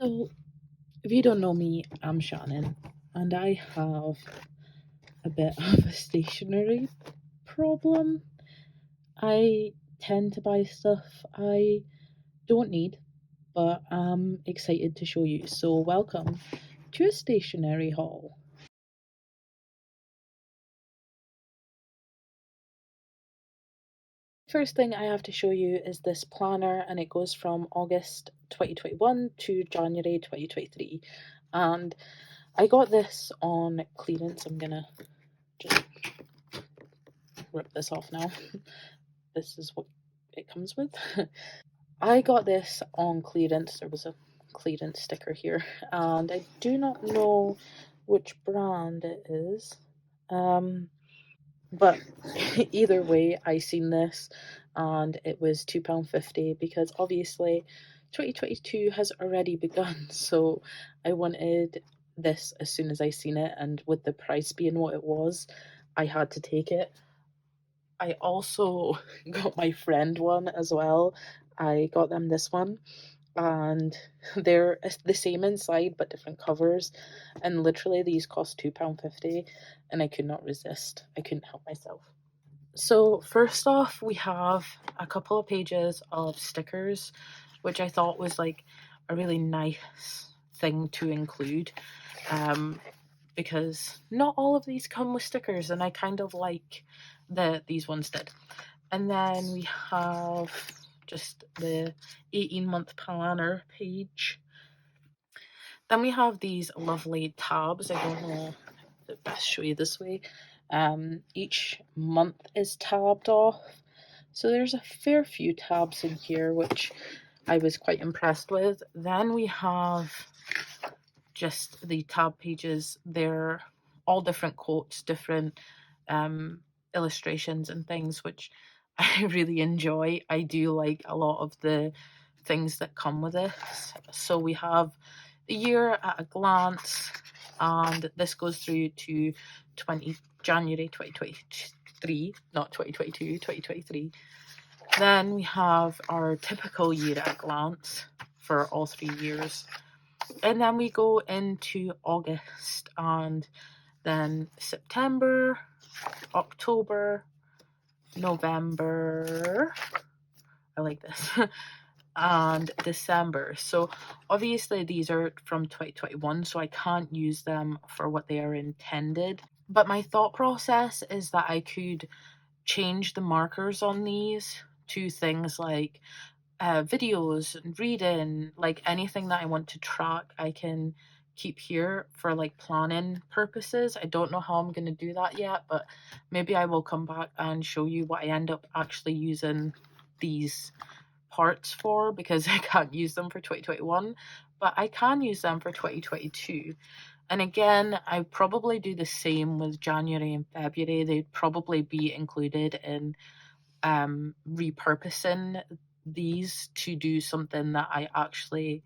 So, if you don't know me, I'm Shannon, and I have a bit of a stationery problem. I tend to buy stuff I don't need, but I'm excited to show you. So, welcome to a stationery haul. First thing I have to show you is this planner, and it goes from August 2021 to January 2023. And I got this on clearance. I'm gonna just rip this off now. This is what it comes with. I got this on clearance. There was a clearance sticker here, and I do not know which brand it is. Um, but either way, I seen this and it was £2.50 because obviously 2022 has already begun. So I wanted this as soon as I seen it, and with the price being what it was, I had to take it. I also got my friend one as well. I got them this one, and they're the same inside but different covers. And literally, these cost £2.50, and I could not resist. I couldn't help myself. So, first off, we have a couple of pages of stickers, which I thought was like a really nice thing to include. Because not all of these come with stickers, and I kind of like that these ones did. And then we have just the 18-month planner page. Then we have these lovely tabs. I don't know if I best show you this way. Each month is tabbed off. So there's a fair few tabs in here, which I was quite impressed with. Then we have just the tab pages. They're all different quotes, different illustrations and things, which I really enjoy. I do like a lot of the things that come with this. So we have the year at a glance, and this goes through to January 2023, not 2022, 2023. Then we have our typical year at a glance for all 3 years. And then we go into August, and then September, October, November. I like this. And December. So obviously these are from 2021, so I can't use them for what they are intended. But my thought process is that I could change the markers on these to things like videos and reading, like anything that I want to track, I can keep here for like planning purposes. I don't know how I'm going to do that yet, but maybe I will come back and show you what I end up actually using these parts for, because I can't use them for 2021, but I can use them for 2022. And again, I probably do the same with January and February. They'd probably be included in repurposing these to do something that I actually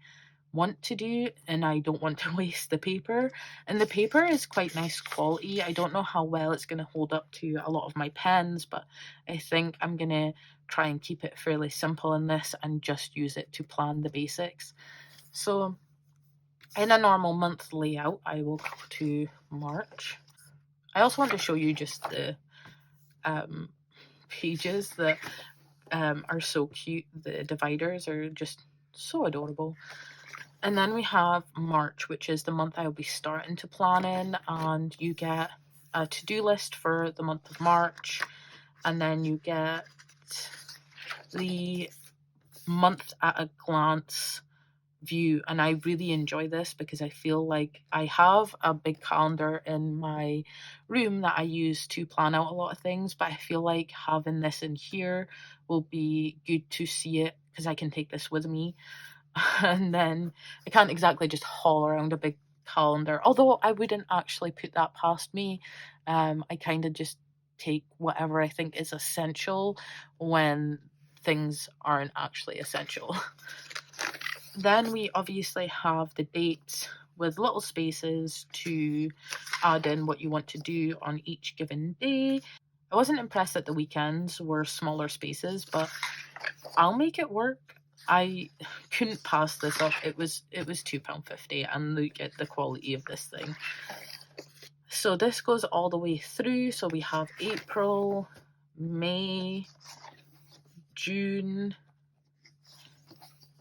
want to do, and I don't want to waste the paper. And the paper is quite nice quality. I don't know how well it's going to hold up to a lot of my pens, but I think I'm going to try and keep it fairly simple in this and just use it to plan the basics. So in a normal month layout, I will go to March. I also want to show you just the pages that are so cute. The dividers are just so adorable. And then we have March, which is the month I'll be starting to plan in, and you get a to-do list for the month of March, and then you get the month at a glance view. And I really enjoy this because I feel like I have a big calendar in my room that I use to plan out a lot of things, but I feel like having this in here will be good to see it because I can take this with me. And then I can't exactly just haul around a big calendar, although I wouldn't actually put that past me. I kind of just take whatever I think is essential when things aren't actually essential. Then we obviously have the dates with little spaces to add in what you want to do on each given day. I wasn't impressed that the weekends were smaller spaces, but I'll make it work. I couldn't pass this up. It was £2.50, and look at the quality of this thing. So this goes all the way through. So we have April, May, June,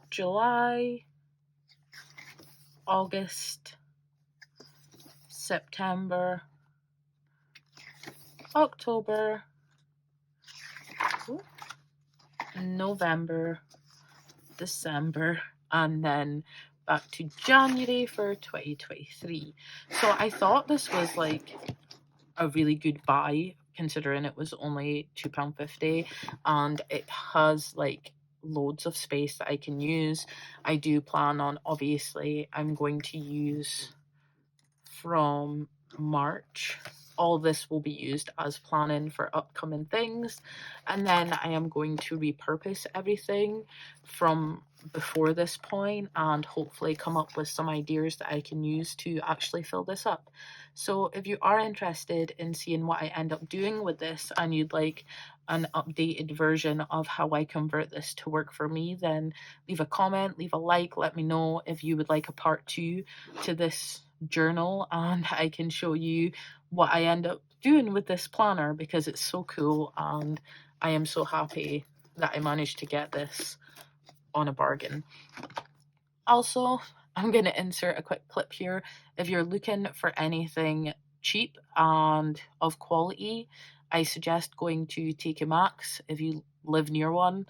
July, August, September, October, November, December, and then back to January for 2023. So I thought this was like a really good buy, considering it was only £2.50, and it has like loads of space that I can use. I do plan on, obviously, I'm going to use from March. All this will be used as planning for upcoming things, and then I am going to repurpose everything from before this point and hopefully come up with some ideas that I can use to actually fill this up. So if you are interested in seeing what I end up doing with this and you'd like an updated version of how I convert this to work for me, then leave a comment, leave a like, let me know if you would like a part 2 to this journal, and I can show you what I end up doing with this planner because it's so cool, and I am so happy that I managed to get this on a bargain. Also, I'm going to insert a quick clip here. If you're looking for anything cheap and of quality, I suggest going to TK Maxx if you live near one.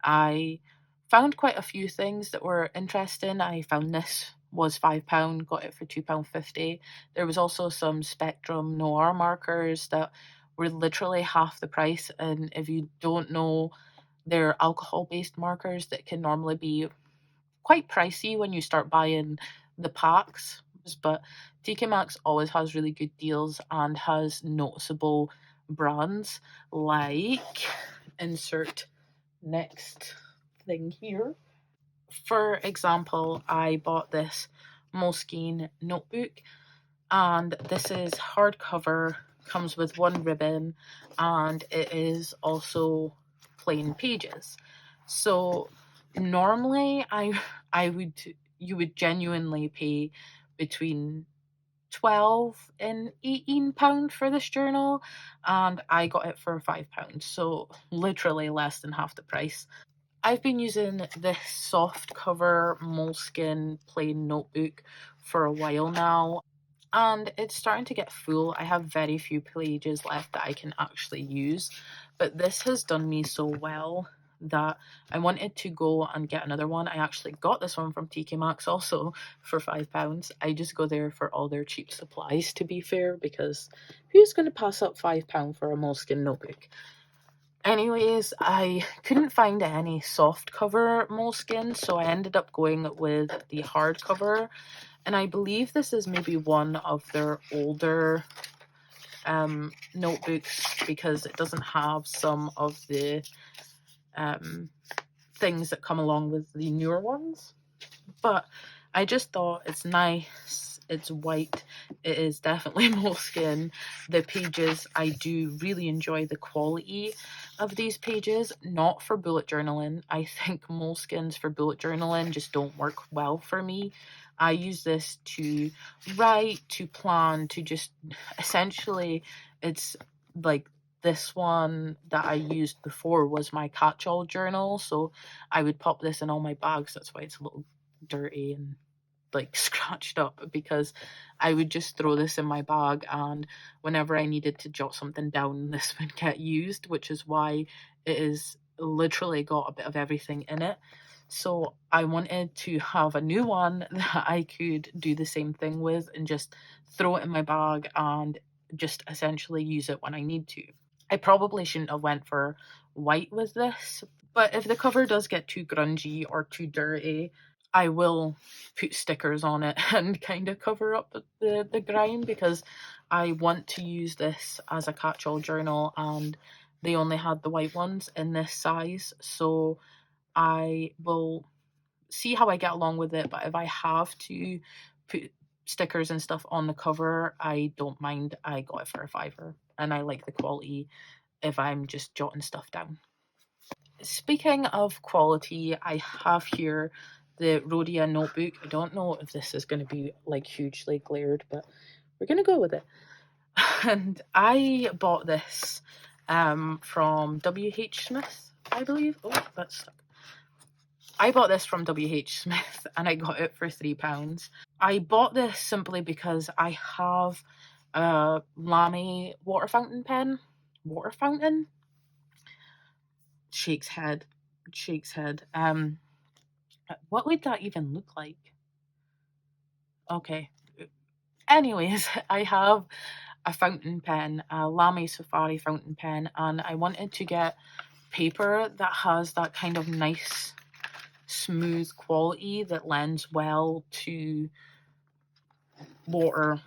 I found quite a few things that were interesting. I found this was £5, got it for £2.50. There was also some Spectrum Noir markers that were literally half the price, and if you don't know, they're alcohol-based markers that can normally be quite pricey when you start buying the packs, but TK Maxx always has really good deals and has noticeable brands like insert next thing here. For example, I bought this Moleskine notebook, and this is hardcover, comes with one ribbon, and it is also plain pages. So normally I would you would genuinely pay between 12 and £18 for this journal, and I got it for £5, so literally less than half the price. I've been using this soft cover Moleskine plain notebook for a while now, and it's starting to get full. I have very few pages left that I can actually use, but this has done me so well that I wanted to go and get another one. I actually got this one from TK Maxx also for £5. I just go there for all their cheap supplies, to be fair, because who's going to pass up £5 for a Moleskine notebook? Anyways, I couldn't find any soft cover Moleskine, so I ended up going with the hardcover, and I believe this is maybe one of their older notebooks because it doesn't have some of the things that come along with the newer ones. But I just thought it's nice, it's white, it is definitely Moleskine. The pages, I do really enjoy the quality of these pages, not for bullet journaling. I think Moleskines for bullet journaling just don't work well for me. I use this to write, to plan, to just essentially, it's like this one that I used before was my catch-all journal, so I would pop this in all my bags. That's why it's a little dirty and like scratched up, because I would just throw this in my bag, and whenever I needed to jot something down, this would get used, which is why it is literally got a bit of everything in it. So I wanted to have a new one that I could do the same thing with and just throw it in my bag and just essentially use it when I need to. I probably shouldn't have went for white with this, but if the cover does get too grungy or too dirty, I will put stickers on it and kind of cover up the grime, because I want to use this as a catch-all journal, and they only had the white ones in this size, so I will see how I get along with it. But if I have to put stickers and stuff on the cover, I don't mind. I got it for a £5, and I like the quality if I'm just jotting stuff down. speaking of quality, I have here the Rhodia notebook. I don't know if this is going to be like hugely glared, but we're going to go with it. And I bought this from WH Smith, I believe. Oh, that's stuck. I bought this from WH Smith and I got it for £3. I bought this simply because I have a Lamy water fountain pen. Water fountain? Shakes head. Shakes head. What would that even look like? Okay. Anyways, I have a fountain pen, a Lamy Safari fountain pen, and I wanted to get paper that has that kind of nice, smooth quality that lends well to water.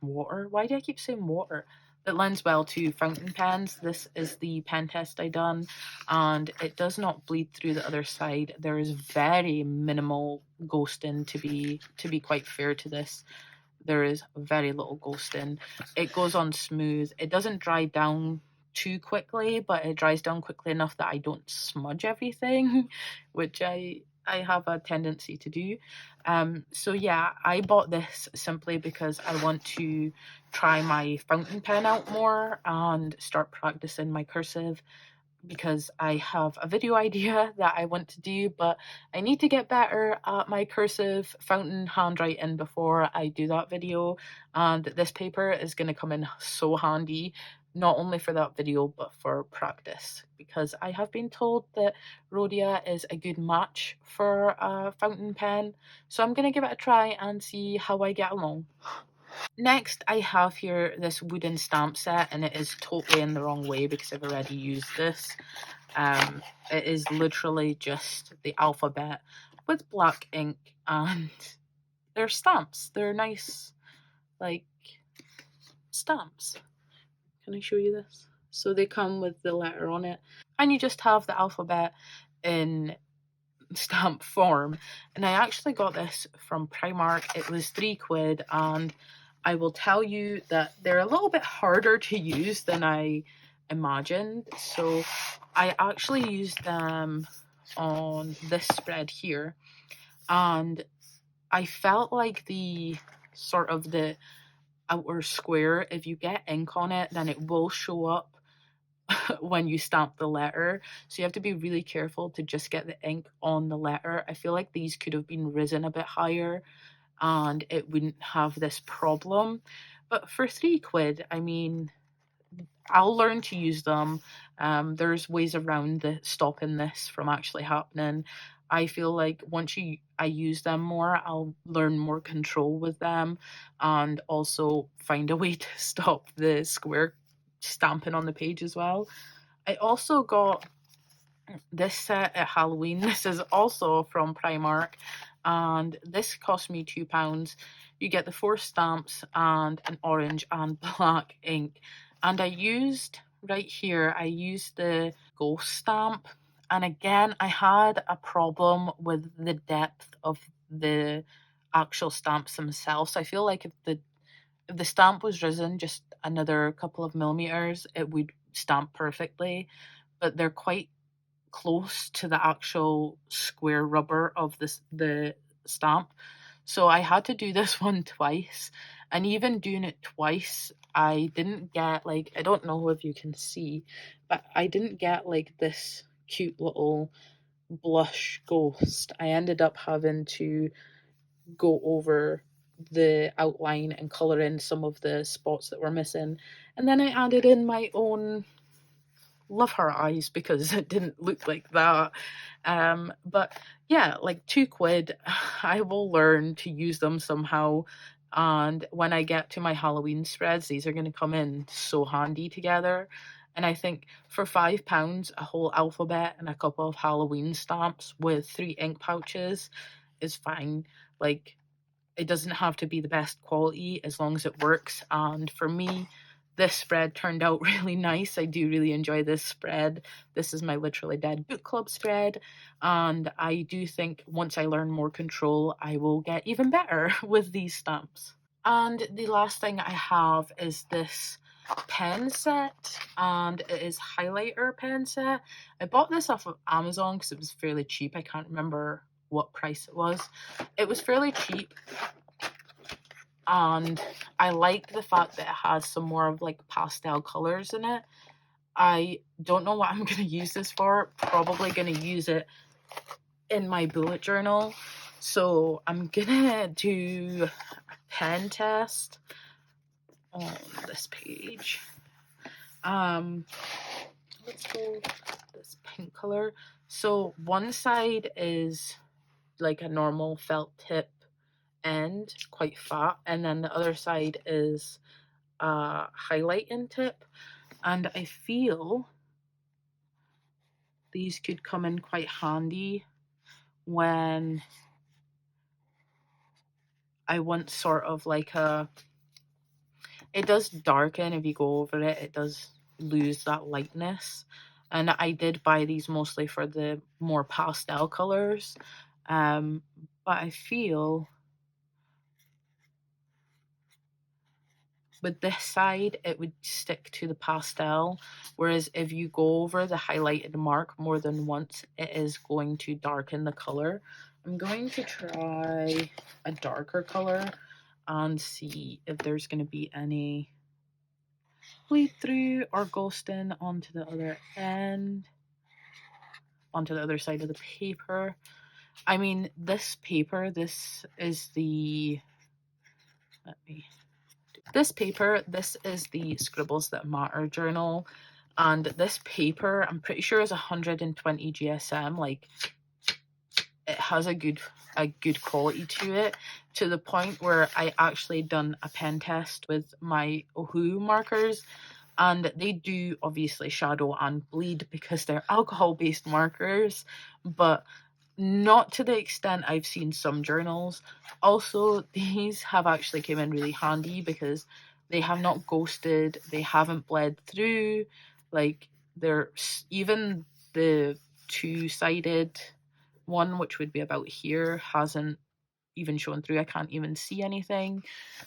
Water? Why do I keep saying water? That lends well to fountain pens. This is the pen test I done, and it does not bleed through the other side. There is very minimal ghosting to be quite fair to this. There is very little ghosting. It goes on smooth. It doesn't dry down too quickly, but it dries down quickly enough that I don't smudge everything, which I have a tendency to do. So yeah, I bought this simply because I want to try my fountain pen out more and start practicing my cursive, because I have a video idea that I want to do, but I need to get better at my cursive fountain handwriting before I do that video. And this paper is going to come in so handy, not only for that video, but for practice, because I have been told that Rhodia is a good match for a fountain pen. So I'm going to give it a try and see how I get along. Next, I have here this wooden stamp set, and it is totally in the wrong way because I've already used this. It is literally just the alphabet with black ink, and they're stamps. They're nice, like, stamps. Can I show you this? So they come with the letter on it, and you just have the alphabet in stamp form. And I actually got this from Primark. It was £3, and I will tell you that they're a little bit harder to use than I imagined. So I actually used them on this spread here, and I felt like the sort of the outer square, if you get ink on it, then it will show up when you stamp the letter. So you have to be really careful to just get the ink on the letter. I feel like these could have been risen a bit higher and it wouldn't have this problem. But for £3, I mean, I'll learn to use them. There's ways around stopping this from actually happening. I feel like once I use them more, I'll learn more control with them, and also find a way to stop the square stamping on the page as well. I also got this set at Halloween. This is also from Primark, and this cost me £2. You get the 4 stamps and an orange and black ink. And I used right here, I used the ghost stamp. And again, I had a problem with the depth of the actual stamps themselves. I feel like if the stamp was risen just another couple of millimeters, it would stamp perfectly. But they're quite close to the actual square rubber of the stamp. So I had to do this one twice, and even doing it twice, I didn't get, like, I don't know if you can see, but I didn't get like this cute little blush ghost. I ended up having to go over the outline and colour in some of the spots that were missing, and then I added in my own love her eyes because it didn't look like that. But yeah, like £2, I will learn to use them somehow. And when I get to my Halloween spreads, these are going to come in so handy together. And I think for £5, a whole alphabet and a couple of Halloween stamps with 3 ink pouches is fine. Like, it doesn't have to be the best quality as long as it works. And for me, this spread turned out really nice. I do really enjoy this spread. This is my Literally Dead book club spread, and I do think once I learn more control, I will get even better with these stamps. And the last thing I have is this pen set, and it is highlighter pen set. I bought this off of Amazon because it was fairly cheap. I can't remember what price it was. It was fairly cheap, and I like the fact that it has some more of like pastel colors in it. I don't know what I'm going to use this for. Probably going to use it in my bullet journal. So I'm going to do a pen test on this page. Let's go this pink color. So one side is like a normal felt tip end, quite fat, and then the other side is a highlighting tip. And I feel these could come in quite handy when I want sort of like a, it does darken if you go over it, it does lose that lightness. And I did buy these mostly for the more pastel colors, but I feel with this side it would stick to the pastel, whereas if you go over the highlighted mark more than once, it is going to darken the color. I'm going to try a darker color and see if there's going to be any bleed through or ghosting onto the other end, onto the other side of the paper. I mean, this paper, this is the, this is the Scribbles That Matter journal. And this paper, I'm pretty sure is 120 GSM. Like, it has a good quality to it, to the point where I actually done a pen test with my Ohu markers, and they do obviously shadow and bleed because they're alcohol-based markers, but not to the extent I've seen some journals. Also, these have actually came in really handy because they have not ghosted, they haven't bled through, like they're, even the two-sided one, which would be about here, hasn't even shown through. I can't even see anything.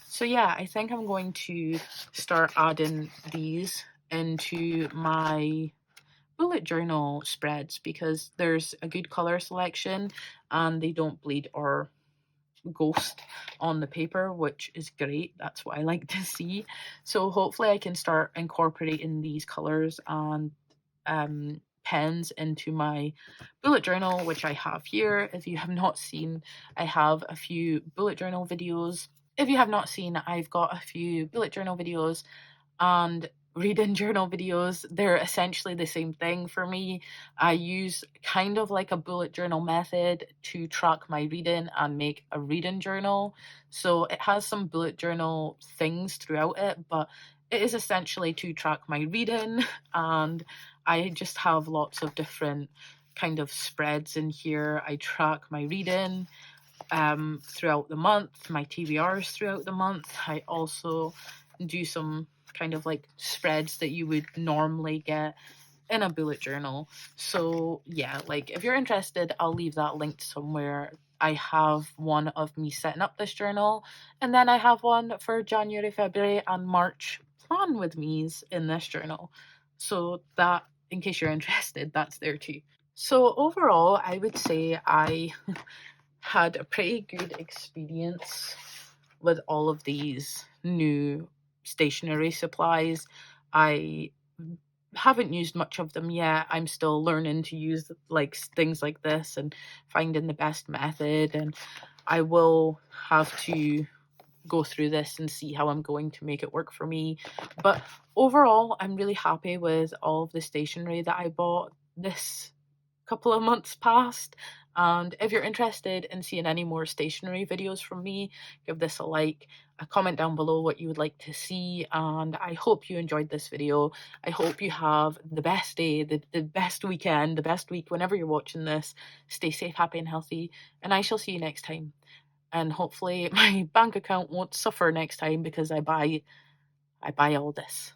So yeah, I think I'm going to start adding these into my bullet journal spreads because there's a good color selection and they don't bleed or ghost on the paper, which is great. That's what I like to see. So hopefully I can start incorporating these colors and pens into my bullet journal, which I have here. If you have not seen, I have a few bullet journal videos. If you have not seen, I've got a few bullet journal videos and reading journal videos. They're essentially the same thing for me. I use kind of like a bullet journal method to track my reading and make a reading journal. So it has some bullet journal things throughout it, but it is essentially to track my reading, and I just have lots of different kind of spreads in here. I track my reading throughout the month, my TBRs throughout the month. I also do some kind of like spreads that you would normally get in a bullet journal. So yeah, like if you're interested, I'll leave that linked somewhere. I have one of me setting up this journal, and then I have one for January, February, and March plan with me's in this journal. So that, in case you're interested, that's there too. So overall, I would say I had a pretty good experience with all of these new stationery supplies. I haven't used much of them yet. I'm still learning to use like things like this and finding the best method, and I will have to go through this and see how I'm going to make it work for me. But overall, I'm really happy with all of the stationery that I bought this couple of months past. And if you're interested in seeing any more stationery videos from me, give this a like, a comment down below what you would like to see, and I hope you enjoyed this video. I hope you have the best day, the best weekend, the best week whenever you're watching this. Stay safe, happy and healthy, and I shall see you next time. And hopefully my bank account won't suffer next time because I buy all this.